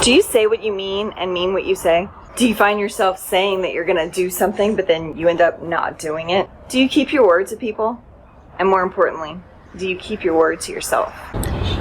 Do you say what you mean and mean what you say? Do you find yourself saying that you're going to do something, but then you end up not doing it? Do you keep your word to people? And more importantly, do you keep your word to yourself?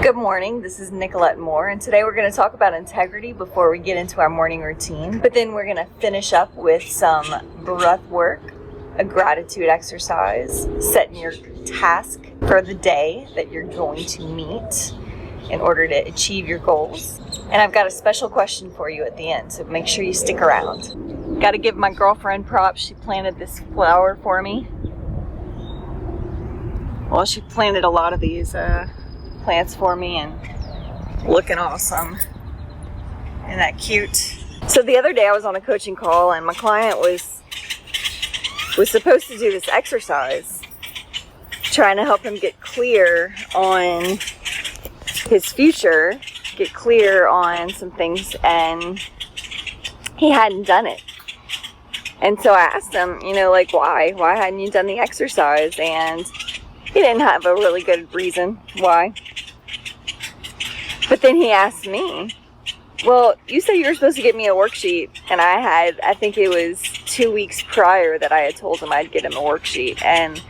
Good morning, this is Nicolette Moore, and today we're going to talk about integrity before we get into our morning routine. But then we're going to finish up with some breath work, a gratitude exercise, setting your task for the day that you're going to meet in order to achieve your goals. And I've got a special question for you at the end, so make sure you stick around. Got to give my girlfriend props. She planted this flower for me. Well, she planted a lot of these plants for me and looking awesome. Isn't that cute? So the other day I was on a coaching call and my client was supposed to do this exercise, trying to help him get clear on his future, get clear on some things, and he hadn't done it. And so I asked him, why hadn't you done the exercise? And he didn't have a really good reason why. But then he asked me, well, you said you were supposed to get me a worksheet, and I think it was 2 weeks prior that I had told him I'd get him a worksheet. And,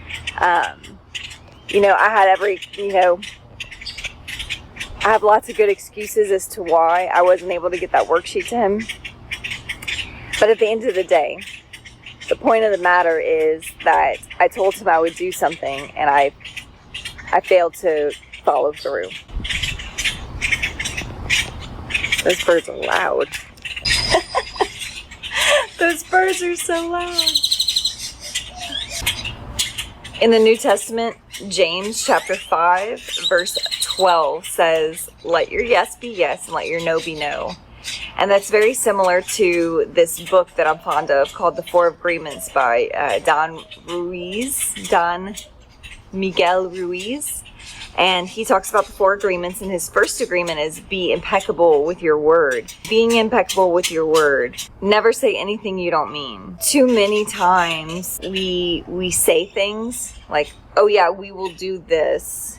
I have lots of good excuses as to why I wasn't able to get that worksheet to him. But at the end of the day, the point of the matter is that I told him I would do something and I failed to follow through. Those birds are loud. Those birds are so loud. In the New Testament, James chapter 5, verse 12 says, "Let your yes be yes and let your no be no." And that's very similar to this book that I'm fond of called The Four Agreements by Don Miguel Ruiz. And he talks about the four agreements, and his first agreement is be impeccable with your word. Being impeccable with your word. Never say anything you don't mean. Too many times we say things like, oh yeah, we will do this,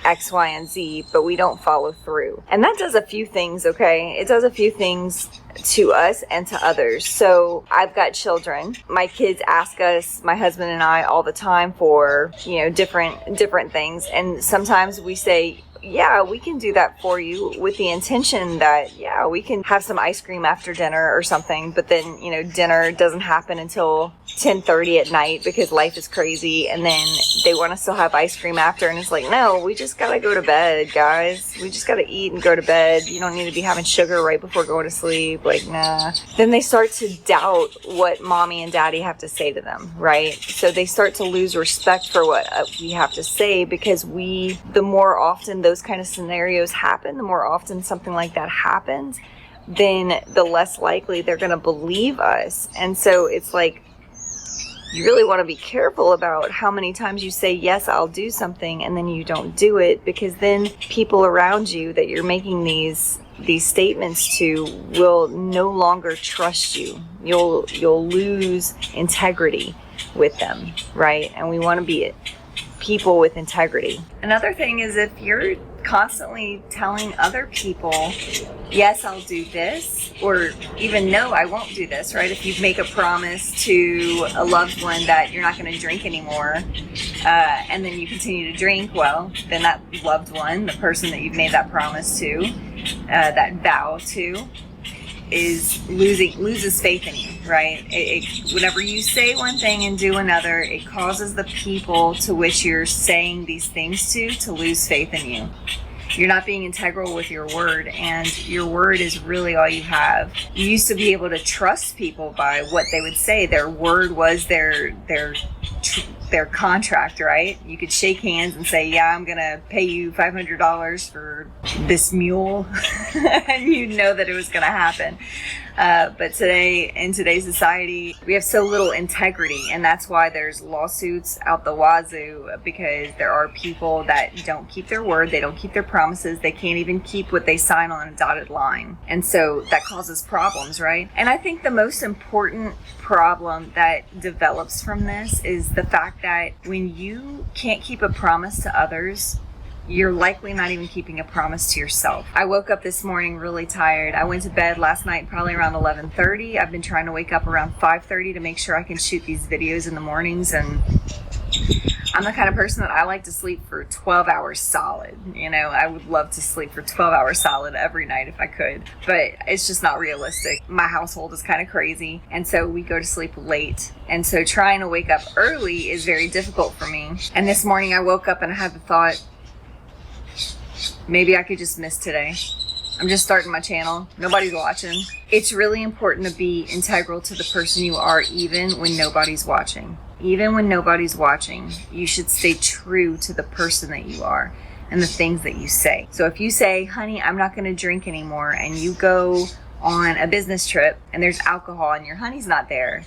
X, Y, and Z, but we don't follow through. And that does a few things, okay? It does a few things to us and to others. So I've got children. My kids ask us, my husband and I, all the time for, different things. And sometimes we say, yeah, we can do that for you, with the intention that, yeah, we can have some ice cream after dinner or something. But then, dinner doesn't happen until 10:30 at night because life is crazy. And then they want to still have ice cream after. And it's like, no, we just got to go to bed, guys. We just got to eat and go to bed. You don't need to be having sugar right before going to sleep. Like, nah. Then they start to doubt what mommy and daddy have to say to them, right? So they start to lose respect for what we have to say, because the more often those kind of scenarios happen, the more often something like that happens, then the less likely they're going to believe us. And so it's like, you really want to be careful about how many times you say, yes, I'll do something, and then you don't do it, because then people around you that you're making these statements to will no longer trust you. You'll lose integrity with them, right? And we want to be people with integrity. Another thing is, if you're constantly telling other people, yes, I'll do this, or even no, I won't do this, right? If you make a promise to a loved one that you're not going to drink anymore, and then you continue to drink, well, then that loved one, the person that you've made that promise to, that vow to, loses faith in you, right? Whenever you say one thing and do another, it causes the people to which you're saying these things to lose faith in you. You're not being integral with your word, and your word is really all you have. You used to be able to trust people by what they would say. Their word was their contract, right? You could shake hands and say, yeah, I'm gonna pay you $500 for this mule, and you know that it was gonna happen. But today, in today's society, we have so little integrity, and that's why there's lawsuits out the wazoo, because there are people that don't keep their word, they don't keep their promises, they can't even keep what they sign on a dotted line. And so that causes problems, right? And I think the most important problem that develops from this is the fact that when you can't keep a promise to others, you're likely not even keeping a promise to yourself. I woke up this morning really tired. I went to bed last night probably around 11:30. I've been trying to wake up around 5:30 to make sure I can shoot these videos in the mornings, and I'm the kind of person that I like to sleep for 12 hours solid. You know, I would love to sleep for 12 hours solid every night if I could, but it's just not realistic. My household is kind of crazy, and so we go to sleep late. And so trying to wake up early is very difficult for me. And this morning I woke up and I had the thought, maybe I could just miss today. I'm just starting my channel. Nobody's watching. It's really important to be integral to the person you are even when nobody's watching. Even when nobody's watching, you should stay true to the person that you are and the things that you say. So if you say, honey, I'm not going to drink anymore, and you go on a business trip and there's alcohol and your honey's not there,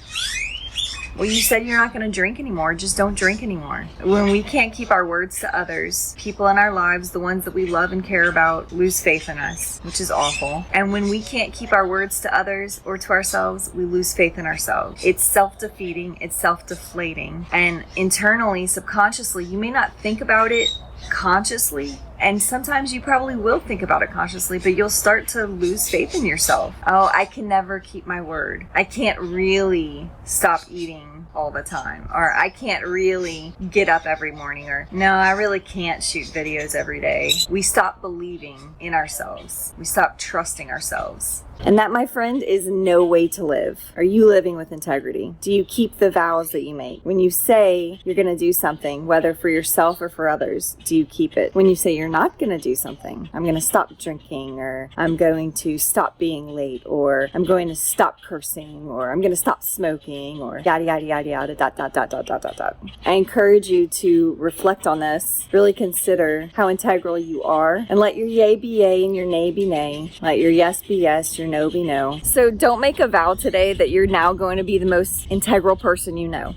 well, you said you're not going to drink anymore. Just don't drink anymore. When we can't keep our words to others, people in our lives, the ones that we love and care about, lose faith in us, which is awful. And when we can't keep our words to others or to ourselves, we lose faith in ourselves. It's self-defeating. It's self-deflating. And internally, subconsciously, you may not think about it consciously, and sometimes you probably will think about it consciously, but you'll start to lose faith in yourself. Oh, I can never keep my word. I can't really stop eating all the time, or I can't really get up every morning, or no, I really can't shoot videos every day. We stop believing in ourselves. We stop trusting ourselves. And that, my friend, is no way to live. Are you living with integrity? Do you keep the vows that you make? When you say you're going to do something, whether for yourself or for others, do you keep it? When you say you're not going to do something, I'm going to stop drinking, or I'm going to stop being late, or I'm going to stop cursing, or I'm going to stop smoking, or yada, yada, yada, yada, dot, dot, dot, dot, dot, dot, dot. I encourage you to reflect on this, really consider how integral you are, and let your yay be yay and your nay be nay. Let your yes be yes, your no be no. So don't make a vow today that you're now going to be the most integral person you know.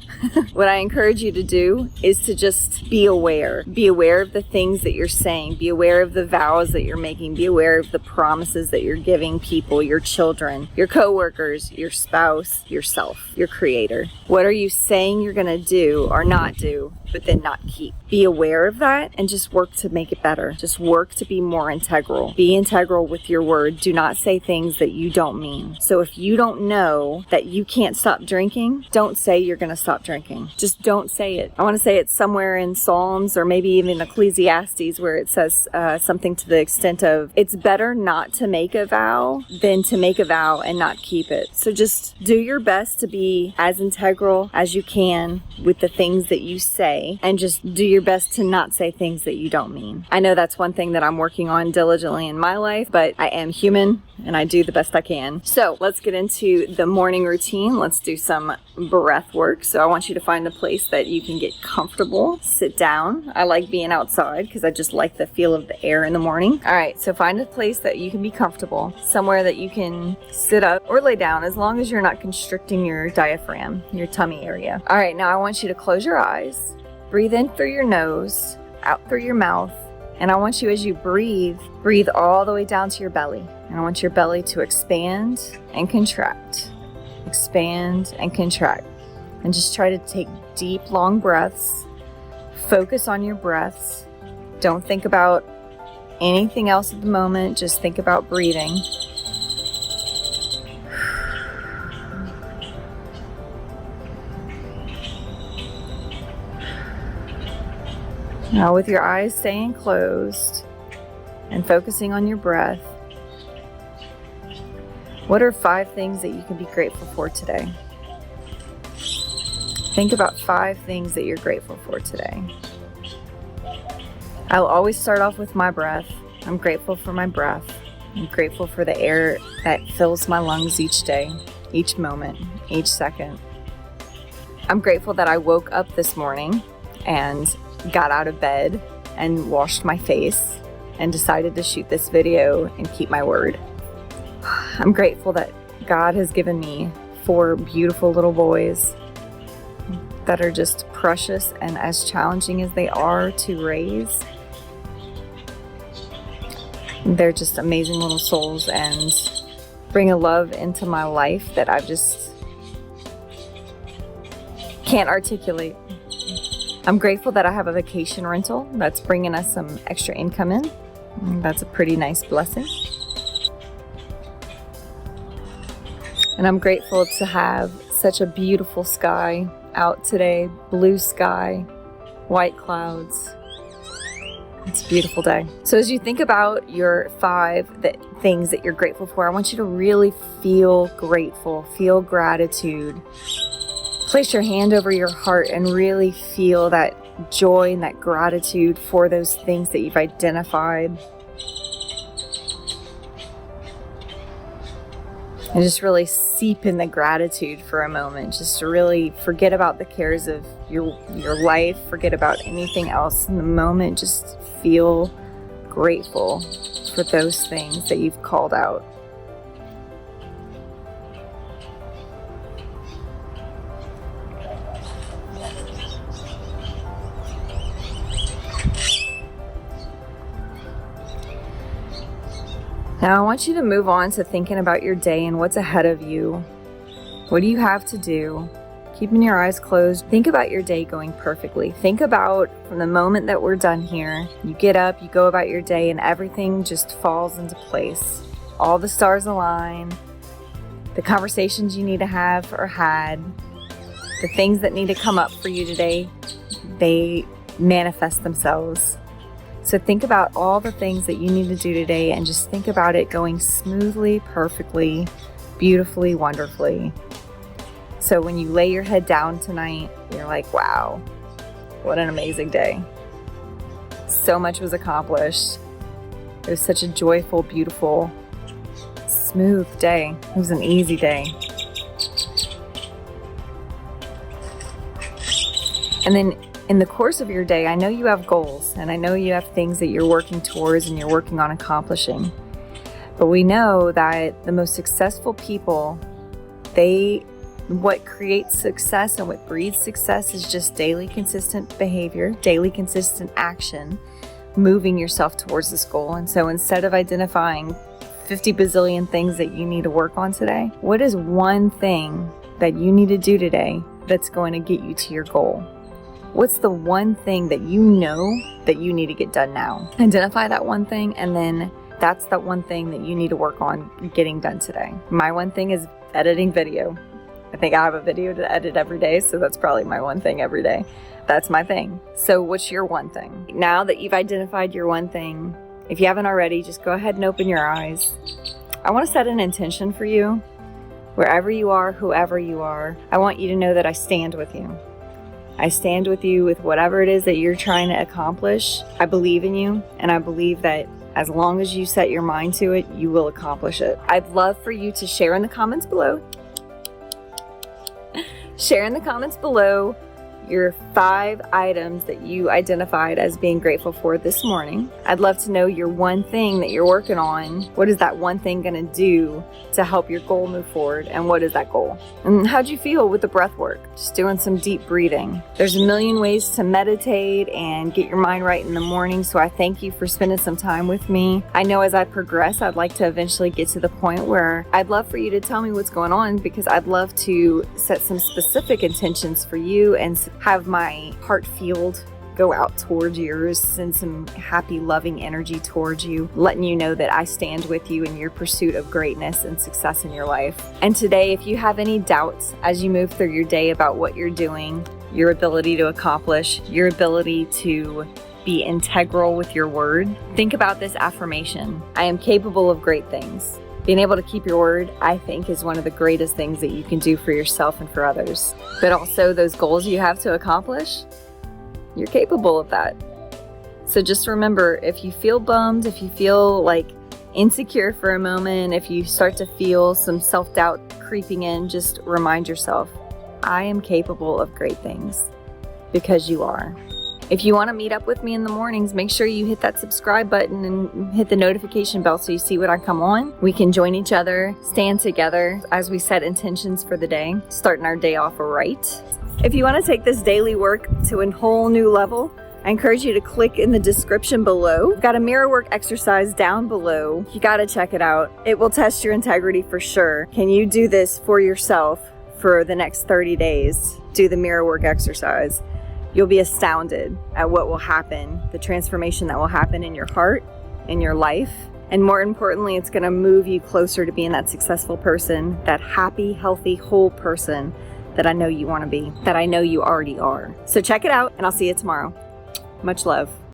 What I encourage you to do is to just be aware. Be aware of the things that you're saying. Be aware of the vows that you're making. Be aware of the promises that you're giving people, your children, your coworkers, your spouse, yourself, your creator. What are you saying you're going to do or not do, but then not keep? Be aware of that and just work to make it better. Just work to be more integral. Be integral with your word. Do not say things that you don't mean. So if you don't know that you can't stop drinking, don't say you're going to stop drinking. Just don't say it. I want to say it's somewhere in Psalms or maybe even Ecclesiastes where it says something to the extent of, it's better not to make a vow than to make a vow and not keep it. So just do your best to be as integral as you can with the things that you say, and just do your best to not say things that you don't mean. I know that's one thing that I'm working on diligently in my life, but I am human and I do the best I can. So let's get into the morning routine. Let's do some breath work. So I want you to find a place that you can get comfortable. Sit down. I like being outside because I just like the feel of the air in the morning. All right, so find a place that you can be comfortable, somewhere that you can sit up or lay down, as long as you're not constricting your diaphragm, your tummy area. All right, now I want you to close your eyes. Breathe in through your nose, out through your mouth, and I want you, as you breathe all the way down to your belly. And I want your belly to expand and contract. Expand and contract. And just try to take deep, long breaths. Focus on your breaths. Don't think about anything else at the moment. Just think about breathing. Now, with your eyes staying closed and focusing on your breath, what are 5 things that you can be grateful for today? Think about 5 things that you're grateful for today. I'll always start off with my breath. I'm grateful for my breath. I'm grateful for the air that fills my lungs each day, each moment, each second. I'm grateful that I woke up this morning and got out of bed and washed my face and decided to shoot this video and keep my word. I'm grateful that God has given me 4 beautiful little boys that are just precious and as challenging as they are to raise. They're just amazing little souls and bring a love into my life that I just can't articulate. I'm grateful that I have a vacation rental that's bringing us some extra income in. That's a pretty nice blessing. And I'm grateful to have such a beautiful sky out today. Blue sky, white clouds. It's a beautiful day. So as you think about your 5 things that you're grateful for, I want you to really feel grateful, feel gratitude. Place your hand over your heart and really feel that joy and that gratitude for those things that you've identified. And just really seep in the gratitude for a moment. Just to really forget about the cares of your life. Forget about anything else in the moment. Just feel grateful for those things that you've called out. Now I want you to move on to thinking about your day and what's ahead of you. What do you have to do? Keeping your eyes closed, think about your day going perfectly. Think about from the moment that we're done here, you get up, you go about your day, and everything just falls into place. All the stars align. The conversations you need to have are had. The things that need to come up for you today, they manifest themselves. So think about all the things that you need to do today and just think about it going smoothly, perfectly, beautifully, wonderfully. So when you lay your head down tonight, you're like, wow, what an amazing day. So much was accomplished. It was such a joyful, beautiful, smooth day. It was an easy day. And then in the course of your day, I know you have goals and I know you have things that you're working towards and you're working on accomplishing. But we know that the most successful people, what creates success and what breeds success is just daily consistent behavior, daily consistent action, moving yourself towards this goal. And so instead of identifying 50 bazillion things that you need to work on today, what is one thing that you need to do today that's going to get you to your goal? What's the one thing that you know that you need to get done now? Identify that one thing, and then that's that one thing that you need to work on getting done today. My one thing is editing video. I think I have a video to edit every day, so that's probably my one thing every day. That's my thing. So what's your one thing? Now that you've identified your one thing, if you haven't already, just go ahead and open your eyes. I want to set an intention for you. Wherever you are, whoever you are, I want you to know that I stand with you. I stand with you with whatever it is that you're trying to accomplish. I believe in you, and I believe that as long as you set your mind to it, you will accomplish it. I'd love for you to share in the comments below. Share in the comments below your 5 items that you identified as being grateful for this morning. I'd love to know your one thing that you're working on. What is that one thing going to do to help your goal move forward? And what is that goal? And how'd you feel with the breath work? Just doing some deep breathing. There's a million ways to meditate and get your mind right in the morning. So I thank you for spending some time with me. I know as I progress, I'd like to eventually get to the point where I'd love for you to tell me what's going on, because I'd love to set some specific intentions for you and have my heart field go out towards yours, send some happy, loving energy towards you, letting you know that I stand with you in your pursuit of greatness and success in your life. And today, if you have any doubts as you move through your day about what you're doing, your ability to accomplish, your ability to be integral with your word, think about this affirmation. I am capable of great things. Being able to keep your word, I think, is one of the greatest things that you can do for yourself and for others. But also those goals you have to accomplish, you're capable of that. So just remember, if you feel bummed, if you feel like insecure for a moment, if you start to feel some self-doubt creeping in, just remind yourself, I am capable of great things, because you are. If you want to meet up with me in the mornings, make sure you hit that subscribe button and hit the notification bell so you see when I come on. We can join each other, stand together as we set intentions for the day, starting our day off right. If you want to take this daily work to a whole new level, I encourage you to click in the description below. We've got a mirror work exercise down below. You got to check it out. It will test your integrity for sure. Can you do this for yourself for the next 30 days? Do the mirror work exercise. You'll be astounded at what will happen, the transformation that will happen in your heart, in your life. And more importantly, it's going to move you closer to being that successful person, that happy, healthy, whole person that I know you want to be, that I know you already are. So check it out, and I'll see you tomorrow. Much love.